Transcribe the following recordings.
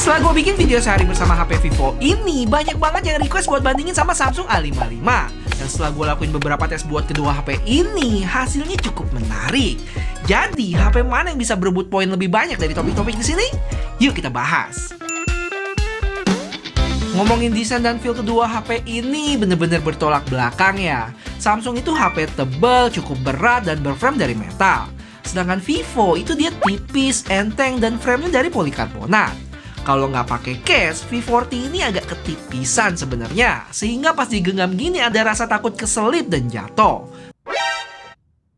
Setelah gue bikin video sehari bersama HP Vivo ini, banyak banget yang request buat bandingin sama Samsung A55. Dan setelah gue lakuin beberapa tes buat kedua HP ini, hasilnya cukup menarik. Jadi, HP mana yang bisa berebut poin lebih banyak dari topik-topik di sini? Yuk kita bahas. Ngomongin desain dan feel kedua HP ini bener-bener bertolak belakang ya. Samsung itu HP tebal, cukup berat, dan berframe dari metal. Sedangkan Vivo itu dia tipis, enteng, dan framenya dari polikarbonat. Kalau nggak pakai case, V40 ini agak ketipisan sebenarnya, sehingga pas digenggam gini ada rasa takut keselip dan jatuh.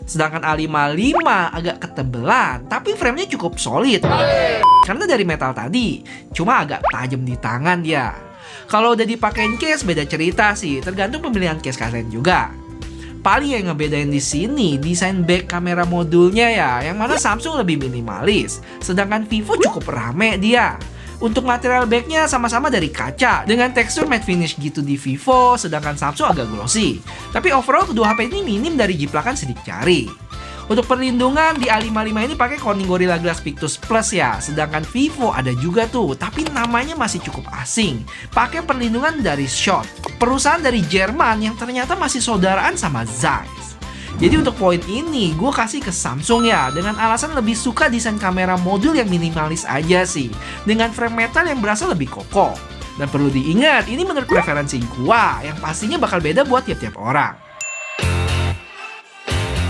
Sedangkan A55 agak ketebelan, tapi framenya cukup solid. Karena dari metal tadi, cuma agak tajam di tangan dia. Kalau udah dipakein case beda cerita sih, tergantung pemilihan case kalian juga. Paling yang ngebedain di sini desain back kamera modulnya ya, yang mana Samsung lebih minimalis, sedangkan Vivo cukup rame dia. Untuk material backnya sama-sama dari kaca dengan tekstur matte finish gitu di Vivo, sedangkan Samsung agak glossy. Tapi overall kedua HP ini minim dari jiplakan sidik jari. Untuk perlindungan di A55 ini pakai Corning Gorilla Glass Victus Plus ya, sedangkan Vivo ada juga tuh, tapi namanya masih cukup asing. Pakai perlindungan dari Schott, perusahaan dari Jerman yang ternyata masih saudaraan sama Zeiss. Jadi untuk poin ini gue kasih ke Samsung ya, dengan alasan lebih suka desain kamera modul yang minimalis aja sih, dengan frame metal yang berasa lebih kokoh. Dan perlu diingat, ini menurut preferensi gue, yang pastinya bakal beda buat tiap-tiap orang.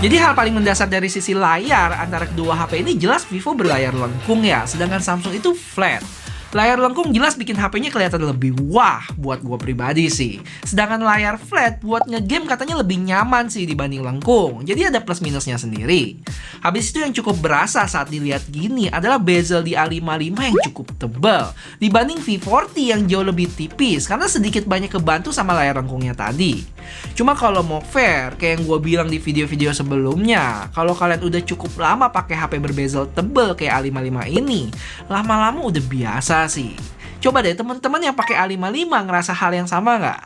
Jadi hal paling mendasar dari sisi layar antara kedua HP ini jelas Vivo berlayar lengkung ya, sedangkan Samsung itu flat. Layar lengkung jelas bikin HP-nya kelihatan lebih wah buat gue pribadi sih. Sedangkan layar flat buat ngegame katanya lebih nyaman sih dibanding lengkung. Jadi ada plus minusnya sendiri. Habis itu yang cukup berasa saat dilihat gini adalah bezel di A55 yang cukup tebal dibanding V40 yang jauh lebih tipis karena sedikit banyak kebantu sama layar lengkungnya tadi. Cuma kalau mau fair, kayak yang gue bilang di video-video sebelumnya, kalau kalian udah cukup lama pakai HP berbezel tebal kayak A55 ini, lama-lama udah biasa sih. Coba deh teman-teman yang pakai A55 ngerasa hal yang sama nggak?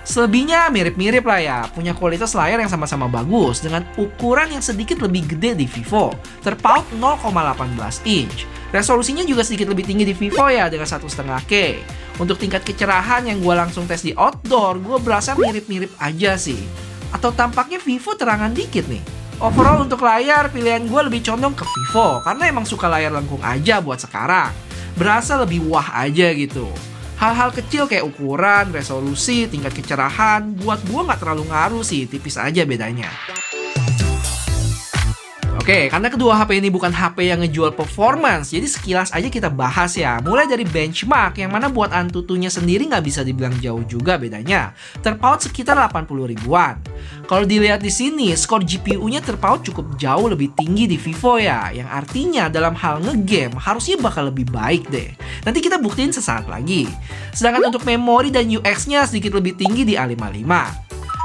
Selebihnya mirip-mirip lah ya, punya kualitas layar yang sama-sama bagus dengan ukuran yang sedikit lebih gede di Vivo, terpaut 0,18 inch. Resolusinya juga sedikit lebih tinggi di Vivo ya dengan 1,5K. Untuk tingkat kecerahan yang gue langsung tes di outdoor, gue berasa mirip-mirip aja sih. Atau tampaknya Vivo terangan dikit nih. Overall untuk layar, pilihan gue lebih condong ke Vivo karena emang suka layar lengkung aja buat sekarang. Berasa lebih wah aja gitu. Hal-hal kecil kayak ukuran, resolusi, tingkat kecerahan, buat gue nggak terlalu ngaruh sih, tipis aja bedanya. Oke, karena kedua HP ini bukan HP yang ngejual performance, jadi sekilas aja kita bahas ya. Mulai dari benchmark, yang mana buat Antutunya sendiri nggak bisa dibilang jauh juga bedanya. Terpaut sekitar 80 ribuan. Kalau dilihat di sini, skor GPU-nya terpaut cukup jauh lebih tinggi di Vivo ya. Yang artinya dalam hal ngegame harusnya bakal lebih baik deh. Nanti kita buktiin sesaat lagi. Sedangkan untuk memori dan UX-nya sedikit lebih tinggi di A55.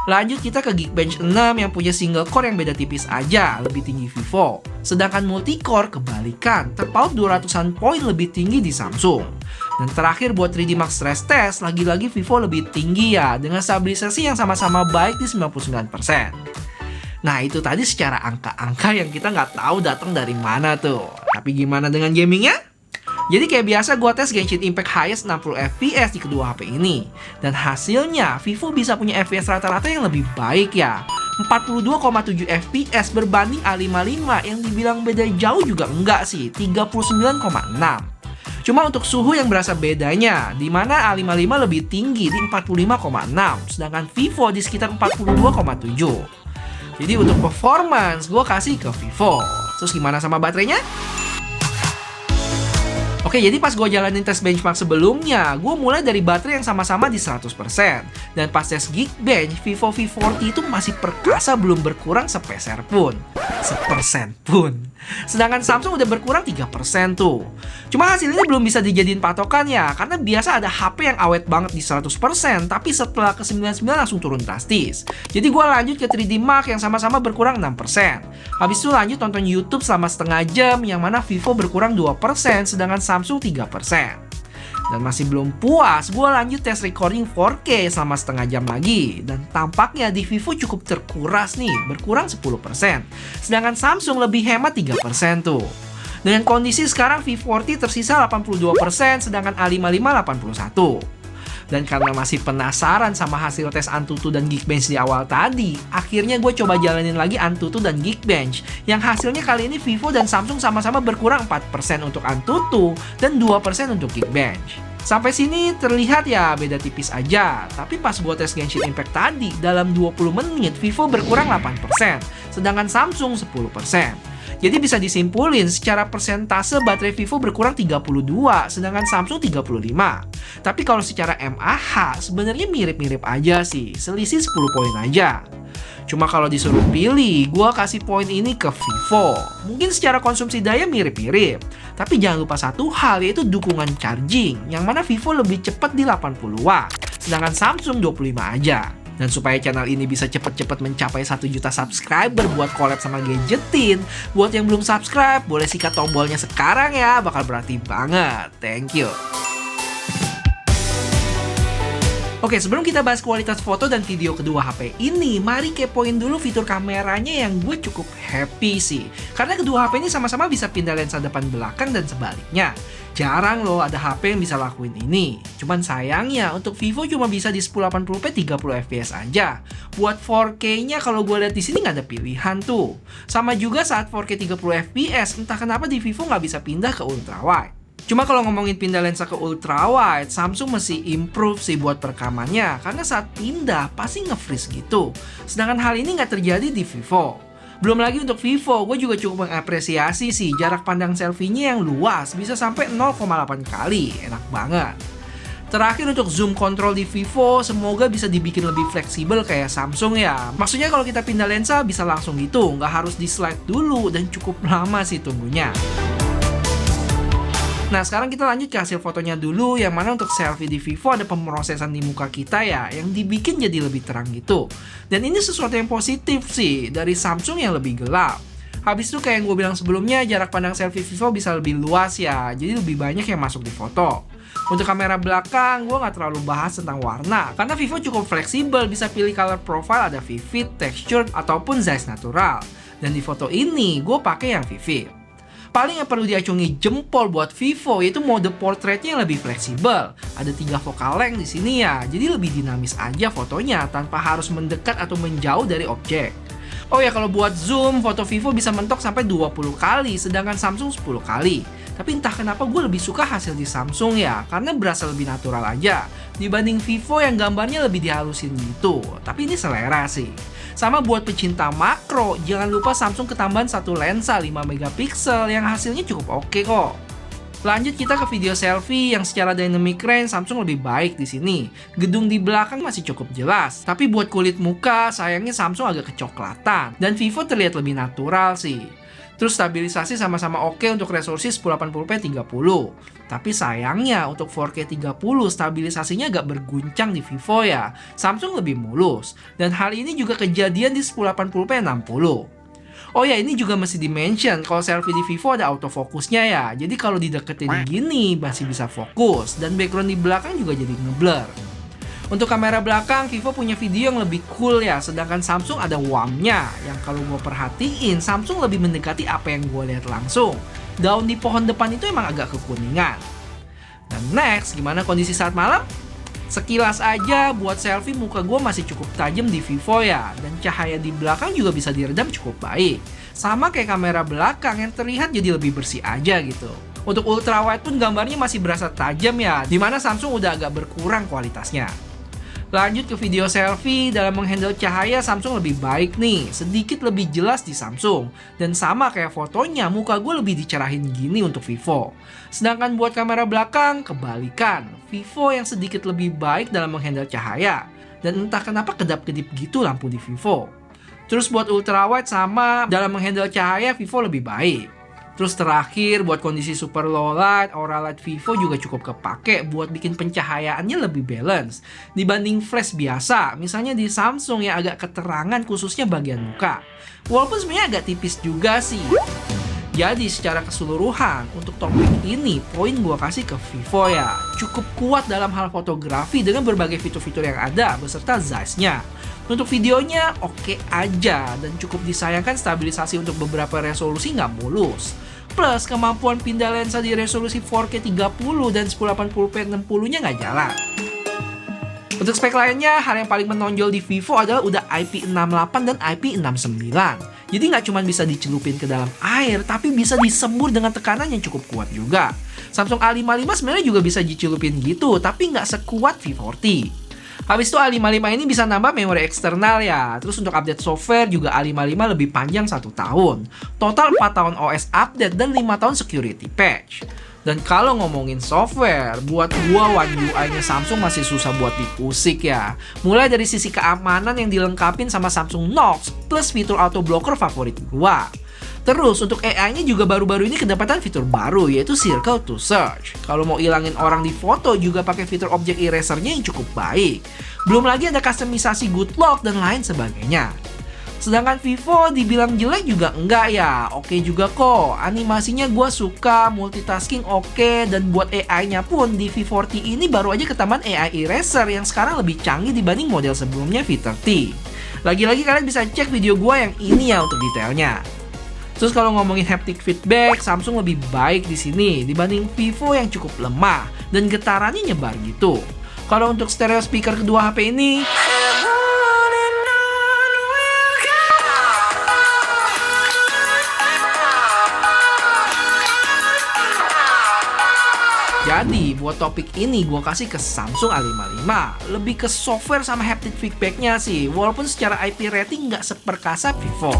Lanjut kita ke Geekbench 6 yang punya single core yang beda tipis aja, lebih tinggi Vivo. Sedangkan multicore kebalikan, terpaut 200-an poin lebih tinggi di Samsung. Dan terakhir buat 3D Mark stress test, lagi-lagi Vivo lebih tinggi ya, dengan stabilisasi yang sama-sama baik di 99%. Nah itu tadi secara angka-angka yang kita nggak tahu datang dari mana tuh. Tapi gimana dengan gamingnya? Jadi kayak biasa gue tes Genshin Impact highest 60 FPS di kedua HP ini. Dan hasilnya Vivo bisa punya FPS rata-rata yang lebih baik ya. 42,7 FPS berbanding A55 yang dibilang beda jauh juga enggak sih, 39,6. Cuma untuk suhu yang berasa bedanya, di mana A55 lebih tinggi di 45,6, sedangkan Vivo di sekitar 42,7. Jadi untuk performance gue kasih ke Vivo. Terus gimana sama baterainya? Oke, jadi pas gue jalanin tes benchmark sebelumnya, gue mulai dari baterai yang sama-sama di 100%. Dan pas tes Geekbench, Vivo V40 itu masih perkasa belum berkurang sepeser pun. Sepersen pun. Sedangkan Samsung udah berkurang 3% tuh. Cuma hasil ini belum bisa dijadiin patokan ya, karena biasa ada HP yang awet banget di 100%, tapi setelah ke 99 langsung turun drastis. Jadi gue lanjut ke 3D Mark yang sama-sama berkurang 6%. Habis itu lanjut nonton YouTube selama setengah jam, yang mana Vivo berkurang 2%, sedangkan Samsung 3%. Dan masih belum puas, gue lanjut tes recording 4K selama setengah jam lagi. Dan tampaknya di Vivo cukup terkuras nih, berkurang 10%. Sedangkan Samsung lebih hemat 3% tuh. Dengan kondisi sekarang V40 tersisa 82%, sedangkan A55 81%. Dan karena masih penasaran sama hasil tes Antutu dan Geekbench di awal tadi, akhirnya gue coba jalanin lagi Antutu dan Geekbench, yang hasilnya kali ini Vivo dan Samsung sama-sama berkurang 4% untuk Antutu dan 2% untuk Geekbench. Sampai sini terlihat ya beda tipis aja, tapi pas gue tes Genshin Impact tadi, dalam 20 menit Vivo berkurang 8%, sedangkan Samsung 10%. Jadi bisa disimpulin secara persentase baterai Vivo berkurang 32, sedangkan Samsung 35. Tapi kalau secara MAH sebenarnya mirip-mirip aja sih, selisih 10 poin aja. Cuma kalau disuruh pilih, gue kasih poin ini ke Vivo. Mungkin secara konsumsi daya mirip-mirip, tapi jangan lupa satu hal, yaitu dukungan charging, yang mana Vivo lebih cepat di 80 watt, sedangkan Samsung 25 aja. Dan supaya channel ini bisa cepet-cepet mencapai 1 juta subscriber buat collab sama Gadgetin, buat yang belum subscribe, boleh sikat tombolnya sekarang ya, bakal berarti banget. Thank you. Oke, sebelum kita bahas kualitas foto dan video kedua HP ini, mari kepoin dulu fitur kameranya yang gue cukup happy sih. Karena kedua HP ini sama-sama bisa pindah lensa depan belakang dan sebaliknya. Jarang loh ada HP yang bisa lakuin ini. Cuman sayangnya untuk Vivo cuma bisa di 1080p 30 fps aja. Buat 4K-nya kalau gue lihat di sini nggak ada pilihan tuh. Sama juga saat 4K 30 fps, entah kenapa di Vivo nggak bisa pindah ke ultrawide. Cuma kalau ngomongin pindah lensa ke ultrawide, Samsung masih improve sih buat perekamannya, karena saat pindah pasti nge-freeze gitu. Sedangkan hal ini nggak terjadi di Vivo. Belum lagi untuk Vivo, gue juga cukup mengapresiasi sih jarak pandang selfie-nya yang luas, bisa sampai 0,8 kali, enak banget. Terakhir untuk zoom control di Vivo, semoga bisa dibikin lebih fleksibel kayak Samsung ya. Maksudnya kalau kita pindah lensa bisa langsung gitu, nggak harus di slide dulu dan cukup lama sih tunggunya. Nah, sekarang kita lanjut ke hasil fotonya dulu, yang mana untuk selfie di Vivo ada pemrosesan di muka kita ya, yang dibikin jadi lebih terang gitu. Dan ini sesuatu yang positif sih, dari Samsung yang lebih gelap. Habis itu kayak yang gue bilang sebelumnya, jarak pandang selfie Vivo bisa lebih luas ya, jadi lebih banyak yang masuk di foto. Untuk kamera belakang, gue nggak terlalu bahas tentang warna, karena Vivo cukup fleksibel, bisa pilih color profile, ada vivid, textured, ataupun Zeiss natural. Dan di foto ini, gue pakai yang vivid. Paling yang perlu diacungi jempol buat Vivo yaitu mode portraitnya yang lebih fleksibel. Ada 3 focal length di sini ya, jadi lebih dinamis aja fotonya tanpa harus mendekat atau menjauh dari objek. Oh ya, kalau buat zoom, foto Vivo bisa mentok sampai 20 kali, sedangkan Samsung 10 kali. Tapi entah kenapa gue lebih suka hasil di Samsung ya, karena berasa lebih natural aja. Dibanding Vivo yang gambarnya lebih dihalusin gitu, tapi ini selera sih. Sama buat pecinta makro, jangan lupa Samsung ketambahan satu lensa 5 megapiksel yang hasilnya cukup oke kok. Lanjut kita ke video selfie yang secara dynamic range Samsung lebih baik di sini. Gedung di belakang masih cukup jelas, tapi buat kulit muka sayangnya Samsung agak kecoklatan dan Vivo terlihat lebih natural sih. Terus stabilisasi sama-sama oke untuk resolusi 1080p 30. Tapi sayangnya untuk 4K 30 stabilisasinya agak berguncang di Vivo ya. Samsung lebih mulus. Dan hal ini juga kejadian di 1080p 60. Oh ya, ini juga mesti di-mention kalau selfie di Vivo ada autofokusnya ya. Jadi kalau dideketin gini masih bisa fokus. Dan background di belakang juga jadi ngeblur. Untuk kamera belakang, Vivo punya video yang lebih cool ya, sedangkan Samsung ada WAM-nya, yang kalau gue perhatiin, Samsung lebih mendekati apa yang gue lihat langsung. Daun di pohon depan itu emang agak kekuningan. Dan next, gimana kondisi saat malam? Sekilas aja, buat selfie muka gue masih cukup tajam di Vivo ya, dan cahaya di belakang juga bisa diredam cukup baik. Sama kayak kamera belakang yang terlihat jadi lebih bersih aja gitu. Untuk ultrawide pun gambarnya masih berasa tajam ya, dimana Samsung udah agak berkurang kualitasnya. Lanjut ke video selfie, dalam menghandle cahaya Samsung lebih baik nih, sedikit lebih jelas di Samsung. Dan sama kayak fotonya, muka gue lebih dicerahin gini untuk Vivo. Sedangkan buat kamera belakang, kebalikan. Vivo yang sedikit lebih baik dalam menghandle cahaya. Dan entah kenapa kedap-kedip gitu lampu di Vivo. Terus buat ultrawide sama, dalam menghandle cahaya Vivo lebih baik. Terus terakhir buat kondisi super low light, aura light Vivo juga cukup kepake buat bikin pencahayaannya lebih balance dibanding flash biasa, misalnya di Samsung yang agak keterangan khususnya bagian muka. Walaupun sebenarnya agak tipis juga sih. Jadi secara keseluruhan untuk topik ini poin gua kasih ke Vivo ya. Cukup kuat dalam hal fotografi dengan berbagai fitur-fitur yang ada beserta Zeiss-nya. Untuk videonya oke aja dan cukup disayangkan stabilisasi untuk beberapa resolusi nggak mulus. Plus kemampuan pindah lensa di resolusi 4K 30 dan 1080p 60-nya nggak jalan. Untuk spek lainnya, hal yang paling menonjol di Vivo adalah udah IP68 dan IP69. Jadi nggak cuma bisa dicelupin ke dalam air, tapi bisa disembur dengan tekanan yang cukup kuat juga. Samsung A55 sebenarnya juga bisa dicelupin gitu, tapi nggak sekuat V40. Habis itu A55 ini bisa nambah memori eksternal ya. Terus untuk update software juga A55 lebih panjang 1 tahun. Total 4 tahun OS update dan 5 tahun security patch. Dan kalau ngomongin software, buat gua One UI-nya Samsung masih susah buat diusik ya. Mulai dari sisi keamanan yang dilengkapin sama Samsung Knox plus fitur auto blocker favorit gua. Terus untuk AI-nya juga baru-baru ini kedapatan fitur baru yaitu Circle to Search. Kalau mau ilangin orang di foto juga pakai fitur object eraser-nya yang cukup baik. Belum lagi ada kustomisasi good lock dan lain sebagainya. Sedangkan Vivo dibilang jelek juga enggak ya, oke juga kok. Animasinya gue suka, multitasking oke, dan buat AI-nya pun di V40 ini baru aja ketambahan AI Eraser yang sekarang lebih canggih dibanding model sebelumnya V30. Lagi-lagi kalian bisa cek video gue yang ini ya untuk detailnya. Terus kalau ngomongin haptic feedback, Samsung lebih baik di sini dibanding Vivo yang cukup lemah dan getarannya nyebar gitu. Kalau untuk stereo speaker kedua HP ini, jadi buat topik ini gue kasih ke Samsung A55. Lebih ke software sama haptic feedbacknya sih, walaupun secara IP rating nggak seperkasa Vivo.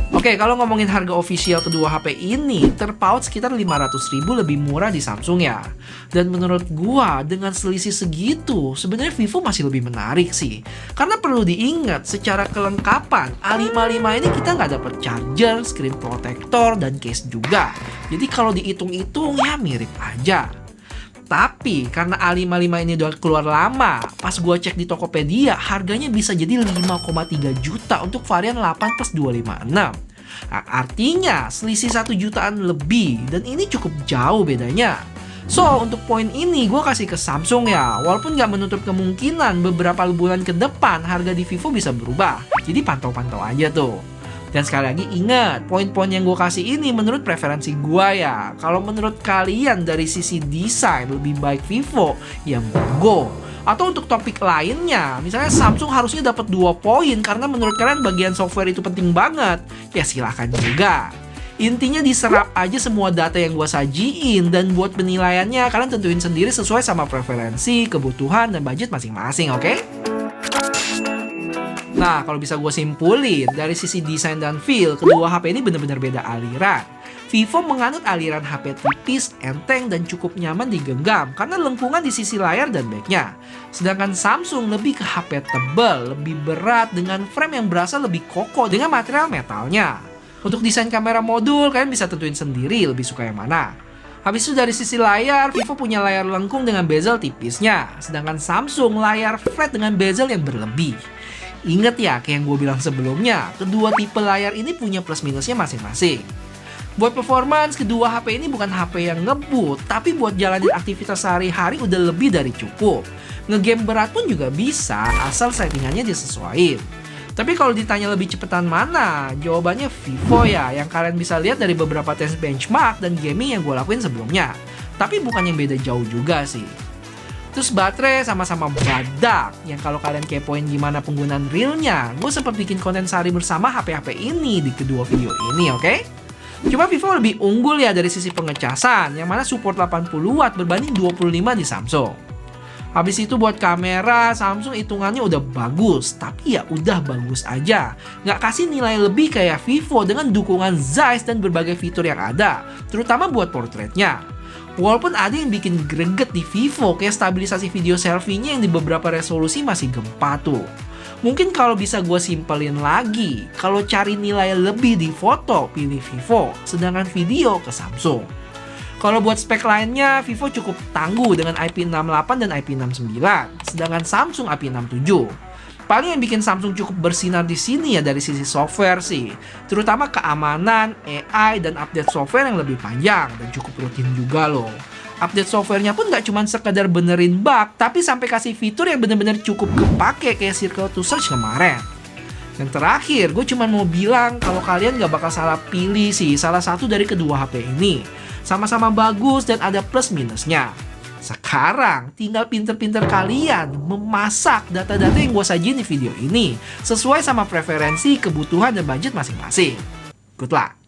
Oke, kalau ngomongin harga official kedua HP ini, terpaut sekitar 500.000 lebih murah di Samsung ya. Dan menurut gua, dengan selisih segitu, sebenarnya Vivo masih lebih menarik sih. Karena perlu diingat, secara kelengkapan, A55 ini kita nggak dapet charger, screen protector, dan case juga. Jadi kalau dihitung-hitung ya mirip aja. Tapi karena A55 ini udah keluar lama, pas gua cek di Tokopedia, harganya bisa jadi 5,3 juta untuk varian 8+256. Nah, artinya selisih 1 jutaan lebih, dan ini cukup jauh bedanya. So, untuk poin ini gue kasih ke Samsung ya, walaupun nggak menutup kemungkinan beberapa bulan ke depan harga di Vivo bisa berubah. Jadi pantau-pantau aja tuh. Dan sekali lagi ingat, poin-poin yang gue kasih ini menurut preferensi gue ya. Kalau menurut kalian dari sisi desain lebih baik Vivo, ya monggo. Atau untuk topik lainnya, misalnya Samsung harusnya dapat 2 poin karena menurut kalian bagian software itu penting banget, ya silahkan juga. Intinya diserap aja semua data yang gue sajiin, dan buat penilaiannya kalian tentuin sendiri sesuai sama preferensi, kebutuhan, dan budget masing-masing, oke? Nah, kalau bisa gue simpulin, dari sisi desain dan feel, kedua HP ini benar-benar beda aliran. Vivo menganut aliran HP tipis, enteng, dan cukup nyaman digenggam karena lengkungan di sisi layar dan backnya. Sedangkan Samsung lebih ke HP tebal, lebih berat dengan frame yang berasa lebih kokoh dengan material metalnya. Untuk desain kamera modul, kalian bisa tentuin sendiri lebih suka yang mana. Habis itu dari sisi layar, Vivo punya layar lengkung dengan bezel tipisnya, sedangkan Samsung layar flat dengan bezel yang berlebih. Ingat ya, kayak yang gue bilang sebelumnya, kedua tipe layar ini punya plus minusnya masing-masing. Buat performance, kedua HP ini bukan HP yang ngebut, tapi buat jalanin aktivitas sehari-hari udah lebih dari cukup. Ngegame berat pun juga bisa, asal settingannya disesuaiin. Tapi kalau ditanya lebih cepetan mana, jawabannya Vivo ya, yang kalian bisa lihat dari beberapa tes benchmark dan gaming yang gue lakuin sebelumnya. Tapi bukan yang beda jauh juga sih. Terus baterai sama-sama badak, yang kalau kalian kepoin gimana penggunaan realnya, gue sempat bikin konten sehari bersama HP-HP ini di kedua video ini, oke? Cuma Vivo lebih unggul ya dari sisi pengecasan, yang mana support 80 watt berbanding 25 di Samsung. Habis itu buat kamera, Samsung hitungannya udah bagus, tapi ya udah bagus aja. Nggak kasih nilai lebih kayak Vivo dengan dukungan Zeiss dan berbagai fitur yang ada, terutama buat portraitnya. Walaupun ada yang bikin greget di Vivo, kayak stabilisasi video selfie-nya yang di beberapa resolusi masih gempa tuh. Mungkin kalau bisa gue simpelin lagi, kalau cari nilai lebih di foto, pilih Vivo, sedangkan video ke Samsung. Kalau buat spek lainnya, Vivo cukup tangguh dengan IP68 dan IP69, sedangkan Samsung IP67. Paling yang bikin Samsung cukup bersinar di sini ya dari sisi software sih, terutama keamanan, AI, dan update software yang lebih panjang dan cukup rutin juga loh. Update softwarenya pun nggak cuma sekedar benerin bug, tapi sampai kasih fitur yang bener-bener cukup kepake kayak Circle to Search kemarin. Yang terakhir, gue cuma mau bilang kalau kalian gak bakal salah pilih sih salah satu dari kedua HP ini. Sama-sama bagus dan ada plus minusnya. Sekarang, tinggal pinter-pinter kalian memasak data-data yang gue sajiin di video ini sesuai sama preferensi, kebutuhan, dan budget masing-masing. Good luck!